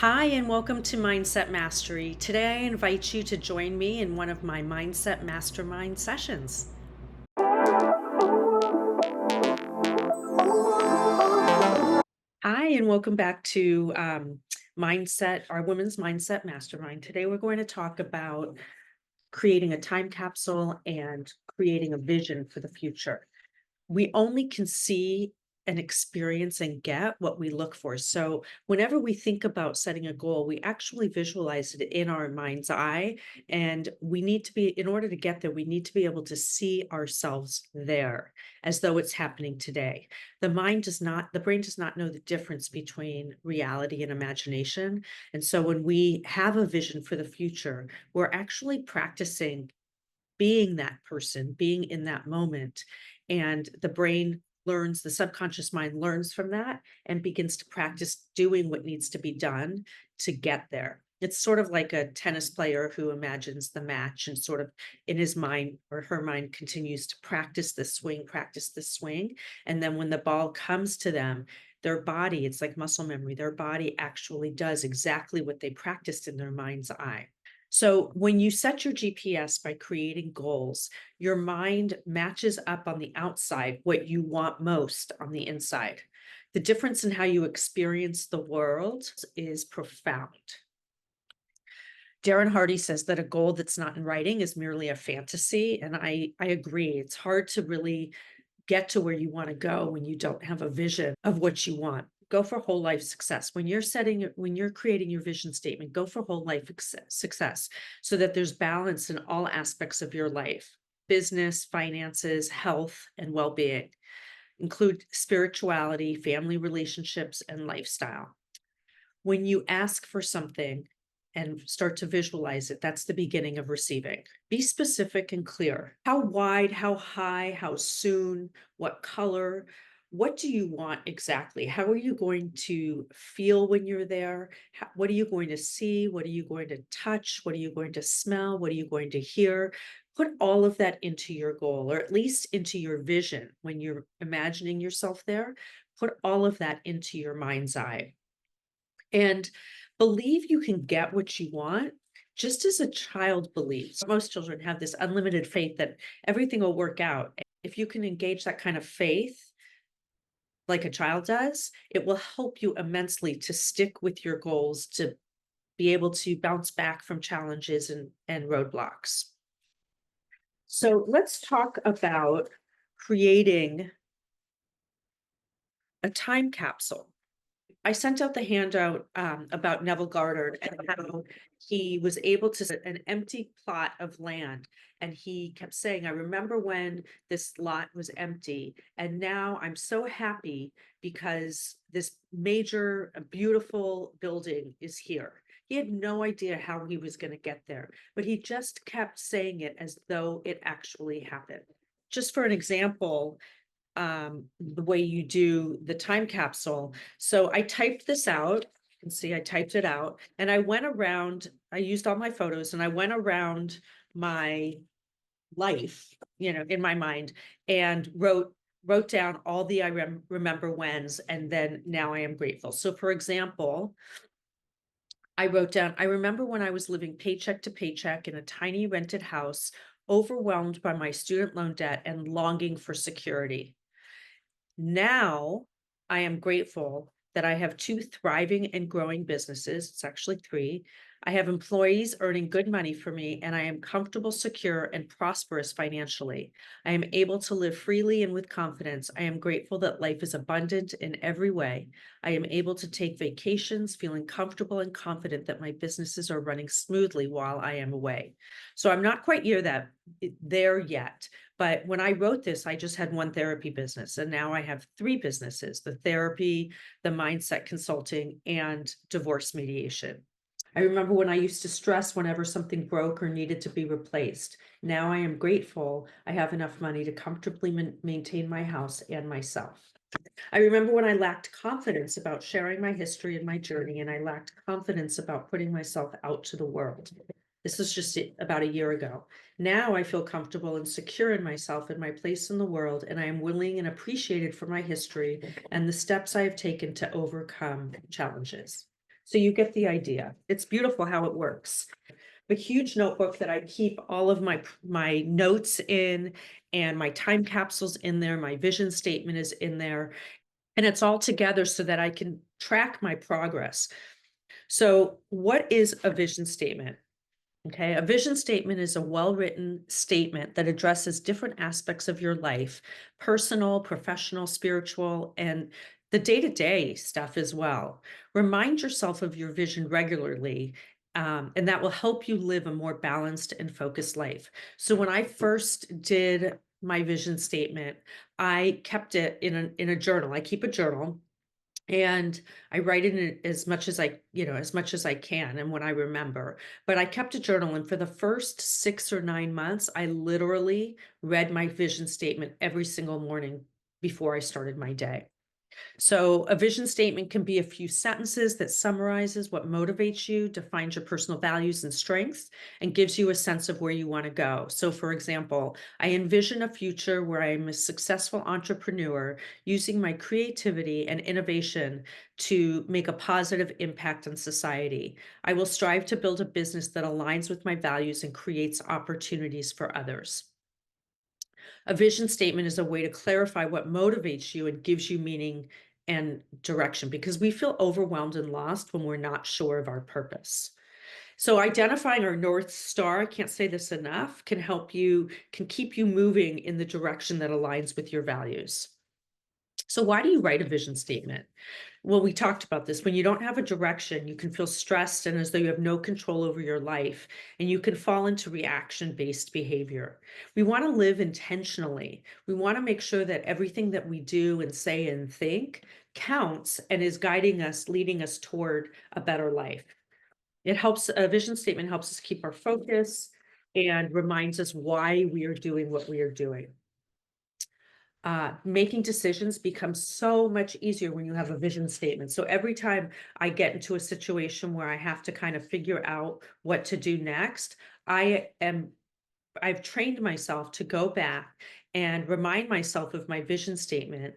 Hi, and welcome to Mindset Mastery. Today, I invite you to join me in one of my Mindset Mastermind sessions. Hi, and welcome back to our Women's Mindset Mastermind. Today, we're going to talk about creating a time capsule and creating a vision for the future. We only can see and experience and get what we look for. So whenever we think about setting a goal, we actually visualize it in our mind's eye. And we need to be, in order to get there, we need to be able to see ourselves there as though it's happening today. The brain does not know the difference between reality and imagination. And so when we have a vision for the future, we're actually practicing being that person, being in that moment. And the subconscious mind learns from that and begins to practice doing what needs to be done to get there. It's sort of like a tennis player who imagines the match and sort of in his mind or her mind continues to practice the swing, practice the swing. And then when the ball comes to them, their body, it's like muscle memory, their body actually does exactly what they practiced in their mind's eye. So when you set your GPS by creating goals, your mind matches up on the outside what you want most on the inside. The difference in how you experience the world is profound. Darren Hardy says that a goal that's not in writing is merely a fantasy. And I agree. It's hard to really get to where you want to go when you don't have a vision of what you want. Go for whole life success. When you're creating your vision statement, go for whole life success so that there's balance in all aspects of your life: business, finances, health, and well-being. Include spirituality, family relationships, and lifestyle. When you ask for something and start to visualize it, that's the beginning of receiving. Be specific and clear. How wide, how high, how soon, what color? What do you want exactly? How are you going to feel when you're there? What are you going to see? What are you going to touch? What are you going to smell? What are you going to hear? Put all of that into your goal, or at least into your vision when you're imagining yourself there. Put all of that into your mind's eye. And believe you can get what you want, just as a child believes. Most children have this unlimited faith that everything will work out. If you can engage that kind of faith like a child does, it will help you immensely to stick with your goals, to be able to bounce back from challenges and roadblocks. So let's talk about creating a time capsule. I sent out the handout about Neville Goddard and how he was able to set an empty plot of land. And he kept saying, I remember when this lot was empty, and now I'm so happy because this major, beautiful building is here. He had no idea how he was going to get there, but he just kept saying it as though it actually happened. Just for an example, the way you do the time capsule. So I typed this out. You can see I typed it out and I used all my photos and I went around my life, in my mind and wrote down all the remember whens and then now I am grateful. So for example, I wrote down, I remember when I was living paycheck to paycheck in a tiny rented house, overwhelmed by my student loan debt and longing for security. Now, I am grateful that I have two thriving and growing businesses. It's actually three. I have employees earning good money for me, and I am comfortable, secure, and prosperous financially. I am able to live freely and with confidence. I am grateful that life is abundant in every way. I am able to take vacations, feeling comfortable and confident that my businesses are running smoothly while I am away. So I'm not quite there yet. But when I wrote this, I just had one therapy business, and now I have three businesses: the therapy, the mindset consulting, and divorce mediation. I remember when I used to stress whenever something broke or needed to be replaced. Now I am grateful I have enough money to comfortably maintain my house and myself. I remember when I lacked confidence about sharing my history and my journey, and I lacked confidence about putting myself out to the world. This is just about a year ago. Now I feel comfortable and secure in myself and my place in the world, and I am willing and appreciated for my history and the steps I have taken to overcome challenges. So you get the idea. It's beautiful how it works. A huge notebook that I keep all of my notes in, and my time capsules in there, my vision statement is in there, and it's all together so that I can track my progress. So, what is a vision statement? Okay, a vision statement is a well-written statement that addresses different aspects of your life, personal, professional, spiritual, and the day-to-day stuff as well. Remind yourself of your vision regularly, and that will help you live a more balanced and focused life. So when I first did my vision statement, I kept it in a journal. I keep a journal, and I write in it as much as as much as I can and when I remember. But I kept a journal, and for the first 6 or 9 months, I literally read my vision statement every single morning before I started my day. So, a vision statement can be a few sentences that summarizes what motivates you, defines your personal values and strengths, and gives you a sense of where you want to go. So, for example, I envision a future where I'm a successful entrepreneur using my creativity and innovation to make a positive impact on society. I will strive to build a business that aligns with my values and creates opportunities for others. A vision statement is a way to clarify what motivates you and gives you meaning and direction, because we feel overwhelmed and lost when we're not sure of our purpose. So identifying our North Star, I can't say this enough, can keep you moving in the direction that aligns with your values. So why do you write a vision statement? Well, we talked about this. When you don't have a direction, you can feel stressed and as though you have no control over your life, and you can fall into reaction-based behavior. We want to live intentionally. We want to make sure that everything that we do and say and think counts and is guiding us, leading us toward a better life. A vision statement helps us keep our focus and reminds us why we are doing what we are doing. Making decisions becomes so much easier when you have a vision statement. So every time I get into a situation where I have to kind of figure out what to do next, I am I've trained myself to go back and remind myself of my vision statement,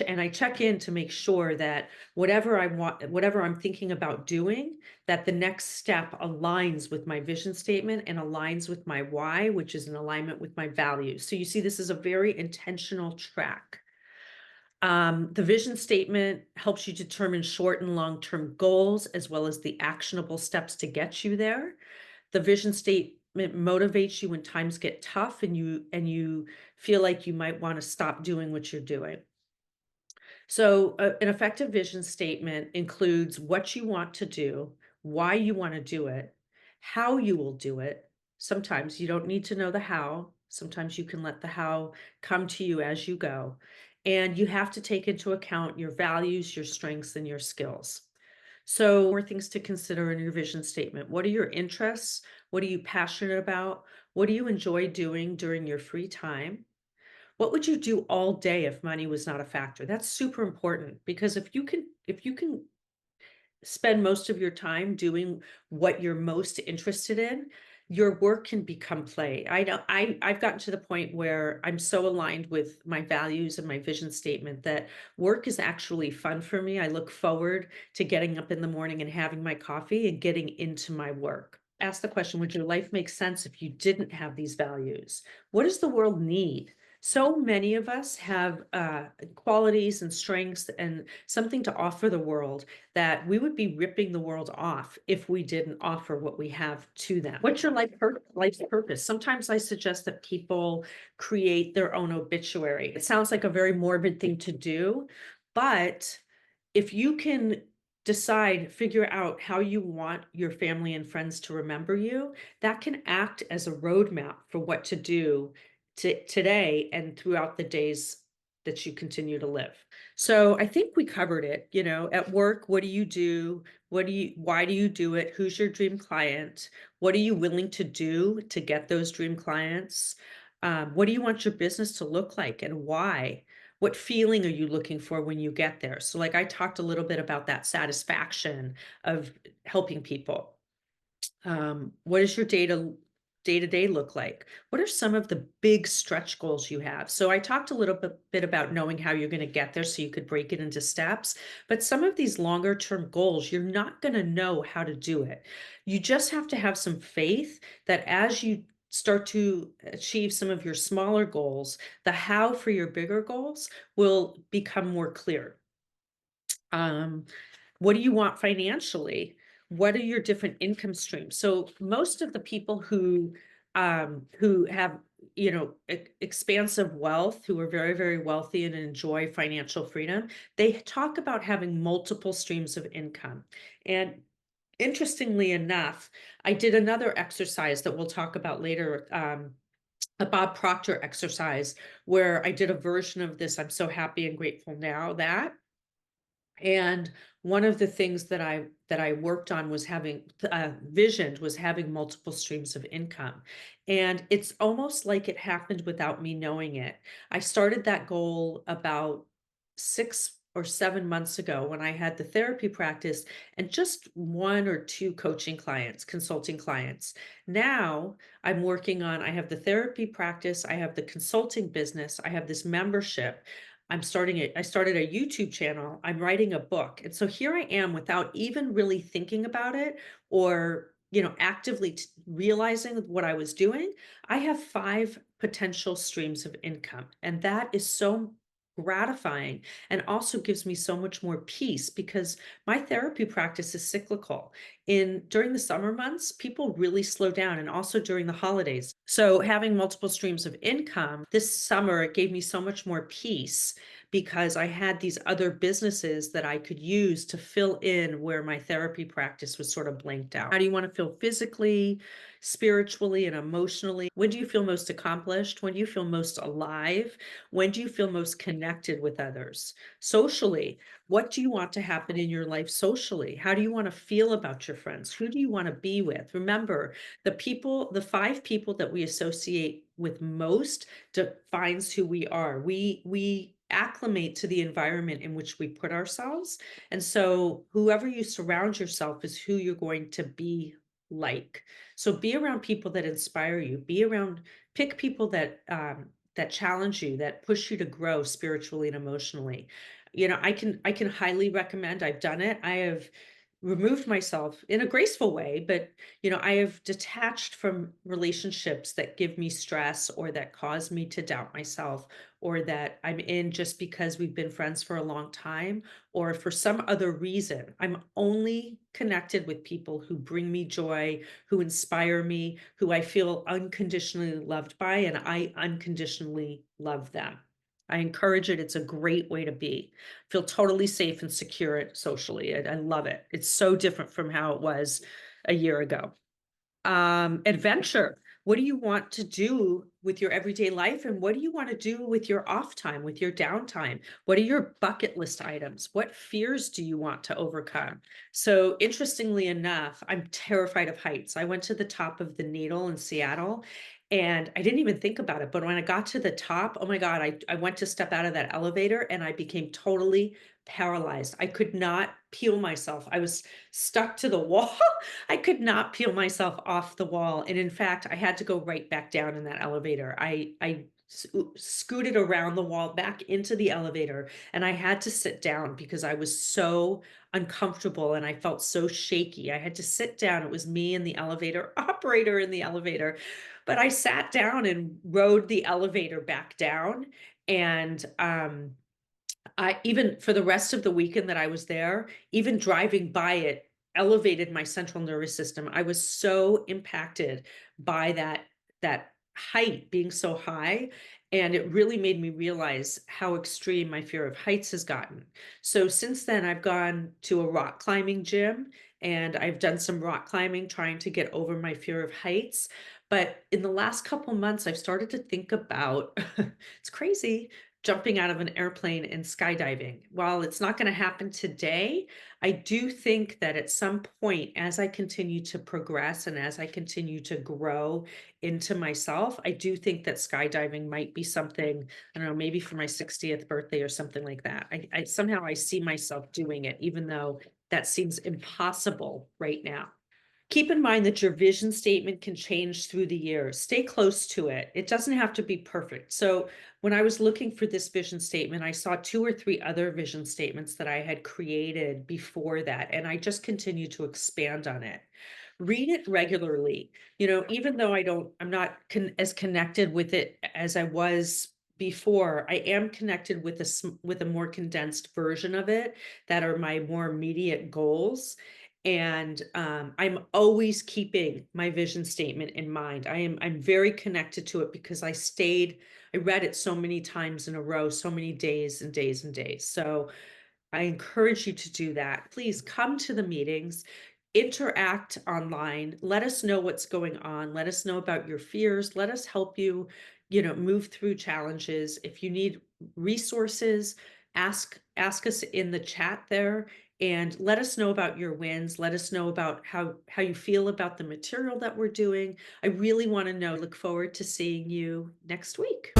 and I check in to make sure that whatever I'm thinking about doing, that the next step aligns with my vision statement and aligns with my why, which is in alignment with my values. So you see, this is a very intentional track. The vision statement helps you determine short and long-term goals, as well as the actionable steps to get you there. The vision statement motivates you when times get tough and you feel like you might want to stop doing what you're doing. So, an effective vision statement includes what you want to do, why you want to do it, how you will do it. Sometimes you don't need to know the how. Sometimes you can let the how come to you as you go. And you have to take into account your values, your strengths, and your skills. So, more things to consider in your vision statement. What are your interests? What are you passionate about? What do you enjoy doing during your free time? What would you do all day if money was not a factor? That's super important, because if you can spend most of your time doing what you're most interested in, your work can become play. I don't I've gotten to the point where I'm so aligned with my values and my vision statement that work is actually fun for me. I look forward to getting up in the morning and having my coffee and getting into my work. Ask the question, would your life make sense if you didn't have these values? What does the world need? So many of us have qualities and strengths and something to offer the world, that we would be ripping the world off if we didn't offer what we have to them. What's your life's purpose? Sometimes I suggest that people create their own obituary. It sounds like a very morbid thing to do, but if you can figure out how you want your family and friends to remember you, that can act as a roadmap for what to do today and throughout the days that you continue to live. So I think we covered it. At work, what do you do? Why do you do it? Who's your dream client? What are you willing to do to get those dream clients? What do you want your business to look like and why? What feeling are you looking for when you get there? So, like, I talked a little bit about that satisfaction of helping people. What does your day to day look like? What are some of the big stretch goals you have? So I talked a little bit about knowing how you're going to get there so you could break it into steps. But some of these longer term goals, you're not going to know how to do it. You just have to have some faith that as you start to achieve some of your smaller goals, the how for your bigger goals will become more clear. Um, what do you want financially? What are your different income streams? So most of the people who have, expansive wealth, who are very, very wealthy and enjoy financial freedom, they talk about having multiple streams of income. And interestingly enough, I did another exercise that we'll talk about later, a Bob Proctor exercise, where I did a version of this. I'm so happy and grateful now that. And one of the things that I worked on was visioned was having multiple streams of income. And it's almost like it happened without me knowing it. I started that goal about 6 or 7 months ago when I had the therapy practice and just one or two coaching clients, consulting clients. Now I have the therapy practice, I have the consulting business, I have this membership. I started a YouTube channel. I'm writing a book. And so here I am without even really thinking about it or, actively realizing what I was doing. I have 5 potential streams of income. And that is so gratifying and also gives me so much more peace because my therapy practice is cyclical. In During the summer months, people really slow down, and also during the holidays. So having multiple streams of income this summer, it gave me so much more peace because I had these other businesses that I could use to fill in where my therapy practice was sort of blanked out. How do you want to feel physically, spiritually, and emotionally? When do you feel most accomplished? When do you feel most alive? When do you feel most connected with others? Socially, what do you want to happen in your life socially? How do you want to feel about your friends? Who do you want to be with? Remember, the 5 people that we associate with most defines who we are. We acclimate to the environment in which we put ourselves. And so whoever you surround yourself is who you're going to be like. So be around people that inspire you. Pick people that challenge you, that push you to grow spiritually and emotionally. I can highly recommend. I've done it. I have removed myself in a graceful way, but I have detached from relationships that give me stress or that cause me to doubt myself, or that I'm in just because we've been friends for a long time or for some other reason. I'm only connected with people who bring me joy, who inspire me, who I feel unconditionally loved by, and I unconditionally love them. I encourage it. It's a great way to be. Feel totally safe and secure socially. I love it. It's so different from how it was a year ago. Adventure. What do you want to do with your everyday life? And what do you want to do with your off time, with your downtime? What are your bucket list items? What fears do you want to overcome? So, interestingly enough, I'm terrified of heights. I went to the top of the Needle in Seattle and I didn't even think about it. But when I got to the top, oh my God, I went to step out of that elevator and I became totally paralyzed. I could not peel myself. I was stuck to the wall. I could not peel myself off the wall. And in fact, I had to go right back down in that elevator. I scooted around the wall back into the elevator and I had to sit down because I was so uncomfortable and I felt so shaky. I had to sit down. It was me and the elevator operator in the elevator. But I sat down and rode the elevator back down. And I even for the rest of the weekend that I was there, even driving by it elevated my central nervous system. I was so impacted by that height being so high, and it really made me realize how extreme my fear of heights has gotten. So since then, I've gone to a rock climbing gym and I've done some rock climbing trying to get over my fear of heights. But in the last couple months, I've started to think about it's crazy, jumping out of an airplane and skydiving. While it's not going to happen today, I do think that at some point, as I continue to progress and as I continue to grow into myself, I do think that skydiving might be something, I don't know, maybe for my 60th birthday or something like that. I somehow I see myself doing it, even though that seems impossible right now. Keep in mind that your vision statement can change through the years. Stay close to it. It doesn't have to be perfect. So, when I was looking for this vision statement, I saw two or three other vision statements that I had created before that, and I just continue to expand on it. Read it regularly. Even though I'm not as connected with it as I was before, I am connected with with a more condensed version of it that are my more immediate goals. And I'm always keeping my vision statement in mind. I'm very connected to it because I read it so many times in a row, so many days and days and days. So I encourage you to do that. Please come to the meetings, interact online, let us know what's going on, let us know about your fears, let us help you, move through challenges. If you need resources, ask us in the chat there, and let us know about your wins. Let us know about how you feel about the material that we're doing. I really want to know. Look forward to seeing you next week.